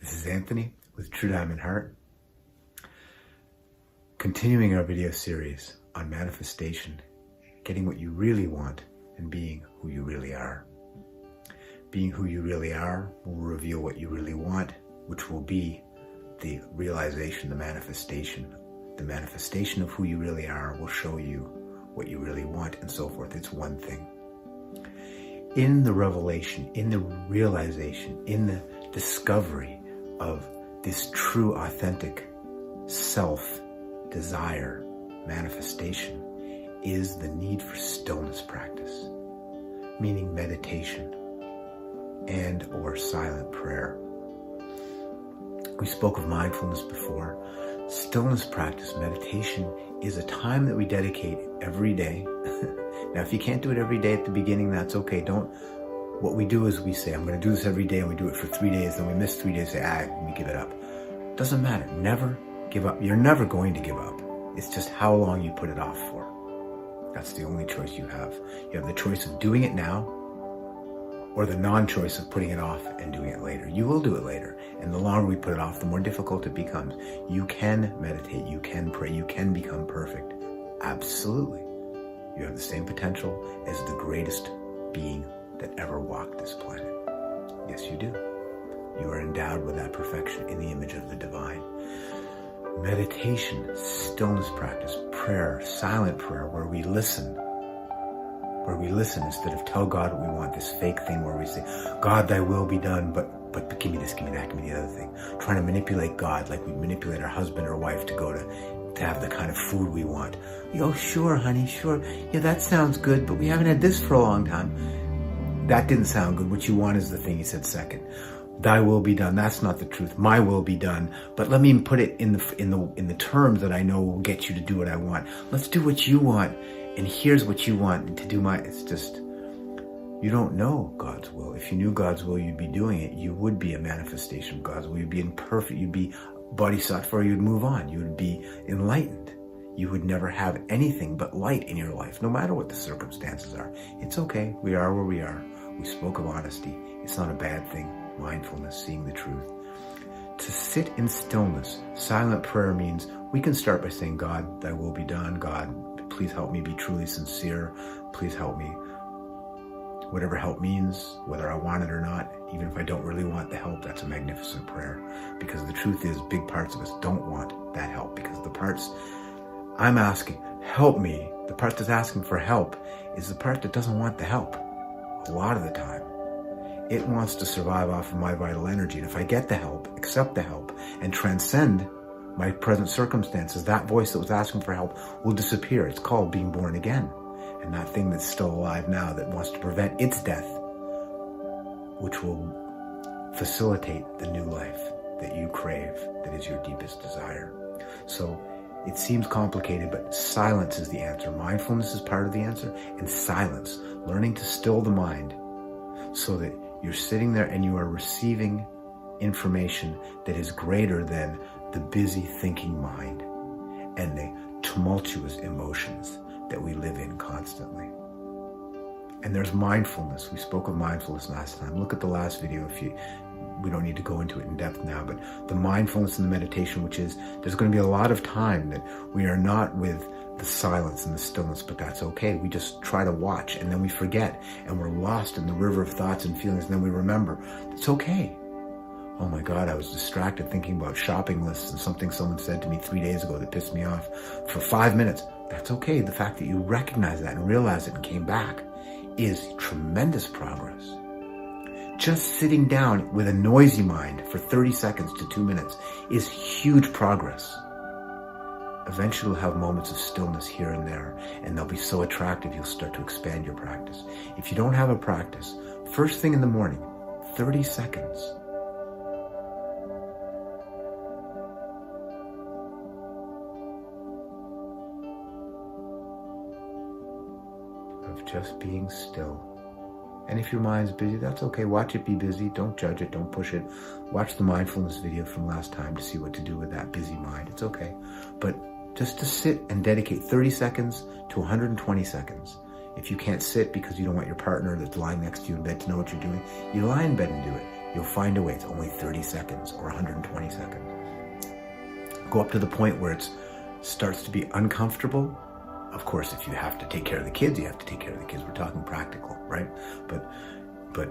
This is Anthony with True Diamond Heart, continuing our video series on manifestation, getting what you really want and being who you really are. Being who you really are will reveal what you really want, which will be the realization, the manifestation. The manifestation of who you really are will show you what you really want and so forth. It's one thing. In the revelation, in the realization, in the discovery of this true, authentic self-desire manifestation is the need for stillness practice, meaning meditation and or silent prayer. We spoke of mindfulness before. Stillness practice, meditation, is a time that we dedicate every day. Now, if you can't do it every day at the beginning, that's okay. What we do is we say, I'm going to do this every day, and we do it for 3 days, then we miss 3 days, say, let me give it up. Doesn't matter. Never give up. You're never going to give up. It's just how long you put it off for. That's the only choice you have. You have the choice of doing it now, or the non-choice of putting it off and doing it later. You will do it later. And the longer we put it off, the more difficult it becomes. You can meditate, you can pray, you can become perfect. Absolutely. You have the same potential as the greatest being that ever walked this planet. Yes, you do. You are endowed with that perfection in the image of the divine. Meditation, stillness practice, prayer, silent prayer, where we listen instead of tell God what we want, this fake thing where we say, God, thy will be done, but give me this, give me that, give me the other thing. Trying to manipulate God like we manipulate our husband or wife to have the kind of food we want. Oh, sure, honey, sure. Yeah, that sounds good, but we haven't had this for a long time. That didn't sound good. What you want is the thing he said second. Thy will be done. That's not the truth. My will be done. But let me put it in the terms that I know will get you to do what I want. Let's do what you want. And here's what you want to do. It's just, you don't know God's will. If you knew God's will, you'd be doing it. You would be a manifestation of God's will. You'd be imperfect. You'd be bodhisattva. You'd move on. You would be enlightened. You would never have anything but light in your life, no matter what the circumstances are. It's okay. We are where we are. We spoke of honesty. It's not a bad thing. Mindfulness, seeing the truth. To sit in stillness, silent prayer means we can start by saying, God, thy will be done. God, please help me be truly sincere. Please help me. Whatever help means, whether I want it or not, even if I don't really want the help, that's a magnificent prayer. Because the truth is, big parts of us don't want that help, because the parts I'm asking, help me, the part that's asking for help is the part that doesn't want the help. A lot of the time. It wants to survive off of my vital energy. And if I get the help, accept the help, and transcend my present circumstances, that voice that was asking for help will disappear. It's called being born again. And that thing that's still alive now that wants to prevent its death, which will facilitate the new life that you crave, that is your deepest desire. So it seems complicated, but silence is the answer. Mindfulness is part of the answer, and silence, learning to still the mind so that you're sitting there and you are receiving information that is greater than the busy thinking mind and the tumultuous emotions that we live in constantly. And there's mindfulness. We spoke of mindfulness last time. Look at the last video we don't need to go into it in depth now, but the mindfulness and the meditation, which is, there's going to be a lot of time that we are not with the silence and the stillness, but that's okay. We just try to watch, and then we forget, and we're lost in the river of thoughts and feelings, and then we remember. It's okay. Oh my God, I was distracted thinking about shopping lists and something someone said to me 3 days ago that pissed me off for 5 minutes. That's okay. The fact that you recognize that and realize it and came back is tremendous progress. Just sitting down with a noisy mind for 30 seconds to 2 minutes is huge progress. Eventually you'll have moments of stillness here and there, and they'll be so attractive you'll start to expand your practice. If you don't have a practice, first thing in the morning, 30 seconds. Of just being still. And if your mind's busy, that's okay. Watch it be busy. Don't judge it. Don't push it. Watch the mindfulness video from last time to see what to do with that busy mind. It's okay. But just to sit and dedicate 30 seconds to 120 seconds. If you can't sit because you don't want your partner that's lying next to you in bed to know what you're doing, you lie in bed and do it. You'll find a way. It's only 30 seconds or 120 seconds. Go up to the point where it starts to be uncomfortable. Of course, if you have to take care of the kids, you have to take care of the kids. We're talking practical, right? But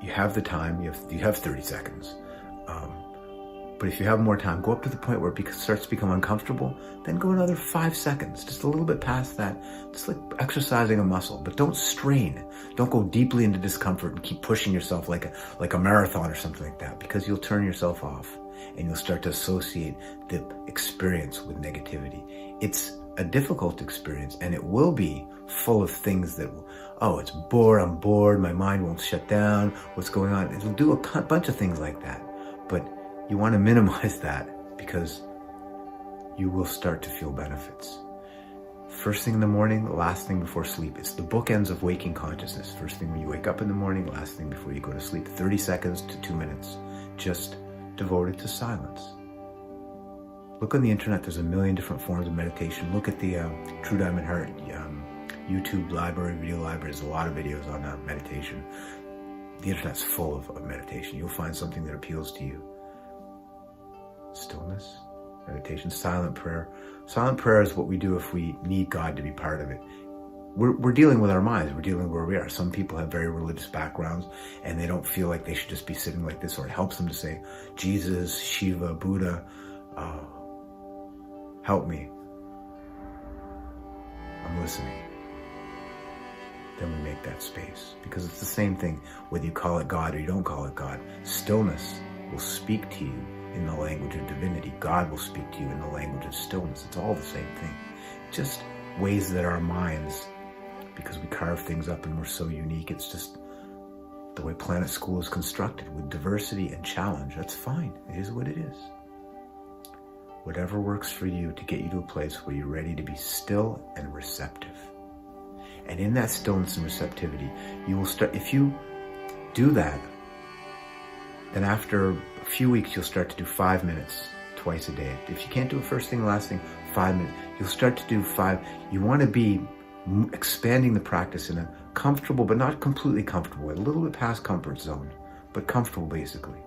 you have the time. You have 30 seconds. But if you have more time, go up to the point where it starts to become uncomfortable. Then go another 5 seconds, just a little bit past that. Just like exercising a muscle, but don't strain. Don't go deeply into discomfort and keep pushing yourself like a marathon or something like that, because you'll turn yourself off and you'll start to associate the experience with negativity. It's a difficult experience, and it will be full of things that will, it's bored, I'm bored, my mind won't shut down, what's going on? It'll do a bunch of things like that. But you want to minimize that, because you will start to feel benefits. First thing in the morning, last thing before sleep. It's the bookends of waking consciousness. First thing when you wake up in the morning, last thing before you go to sleep. 30 seconds to 2 minutes, just devoted to silence. Look on the internet, there's a million different forms of meditation. Look at the True Diamond Heart YouTube library, video library. There's a lot of videos on meditation. The internet's full of meditation. You'll find something that appeals to you. Stillness, meditation, silent prayer. Silent prayer is what we do if we need God to be part of it. We're dealing with our minds. We're dealing where we are. Some people have very religious backgrounds and they don't feel like they should just be sitting like this, or it helps them to say, Jesus, Shiva, Buddha, help me. I'm listening. Then we make that space, because it's the same thing whether you call it God or you don't call it God. Stillness will speak to you in the language of divinity. God will speak to you in the language of stillness. It's all the same thing. Just ways that our minds, because we carve things up and we're so unique, it's just the way Planet School is constructed with diversity and challenge. That's fine. It is what it is. Whatever works for you to get you to a place where you're ready to be still and receptive. And in that stillness and receptivity, you will start, if you do that, then after a few weeks, you'll start to do 5 minutes twice a day. If you can't do it first thing, last thing, 5 minutes. You'll start to do 5. You want to be expanding the practice in a comfortable, but not completely comfortable way, a little bit past comfort zone, but comfortable basically.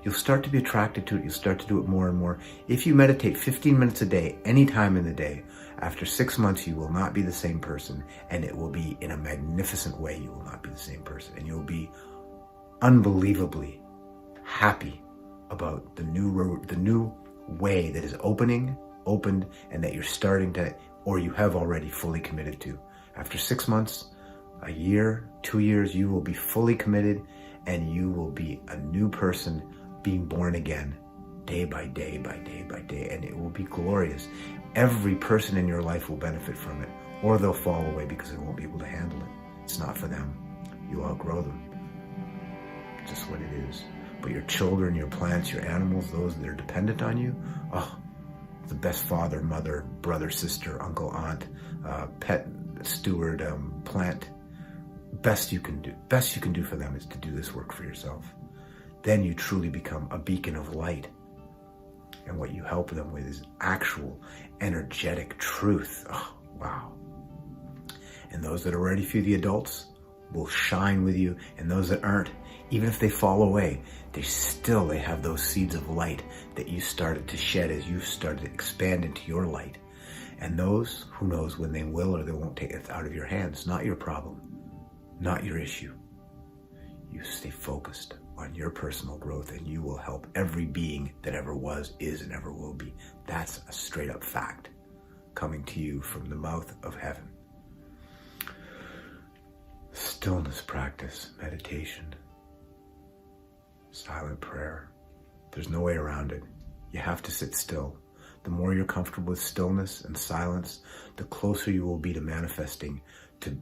You'll start to be attracted to it. You'll start to do it more and more. If you meditate 15 minutes a day, any time in the day, after 6 months, you will not be the same person, and it will be in a magnificent way. You will not be the same person, and you'll be unbelievably happy about the new way that is opened, and that you're starting to, or you have already fully committed to. After 6 months, a year, 2 years, you will be fully committed, and you will be a new person being born again, day by day by day by day, and it will be glorious. Every person in your life will benefit from it, or they'll fall away because they won't be able to handle it. It's not for them. You'll outgrow them. It's just what it is. But your children, your plants, your animals, those that are dependent on you, the best father, mother, brother, sister, uncle, aunt, pet, steward, plant, best you can do for them is to do this work for yourself. Then you truly become a beacon of light. And what you help them with is actual energetic truth. Oh, wow. And those that are ready for you, the adults, will shine with you. And those that aren't, even if they fall away, they have those seeds of light that you started to shed as you started to expand into your light. And those, who knows when they will or they won't take it out of your hands. Not your problem, not your issue. You stay focused on your personal growth, and you will help every being that ever was, is, and ever will be. That's a straight up fact coming to you from the mouth of heaven. Stillness practice, meditation, silent prayer. There's no way around it. You have to sit still. The more you're comfortable with stillness and silence, the closer you will be to manifesting, to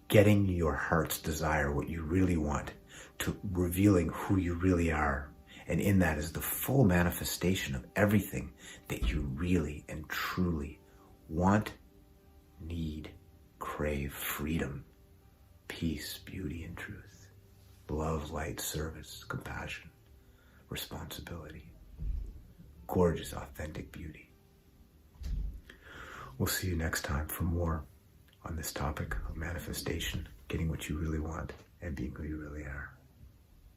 getting your heart's desire, what you really want, to revealing who you really are. And in that is the full manifestation of everything that you really and truly want, need, crave: freedom, peace, beauty, and truth, love, light, service, compassion, responsibility, gorgeous, authentic beauty. We'll see you next time for more on this topic of manifestation, getting what you really want, and being who you really are.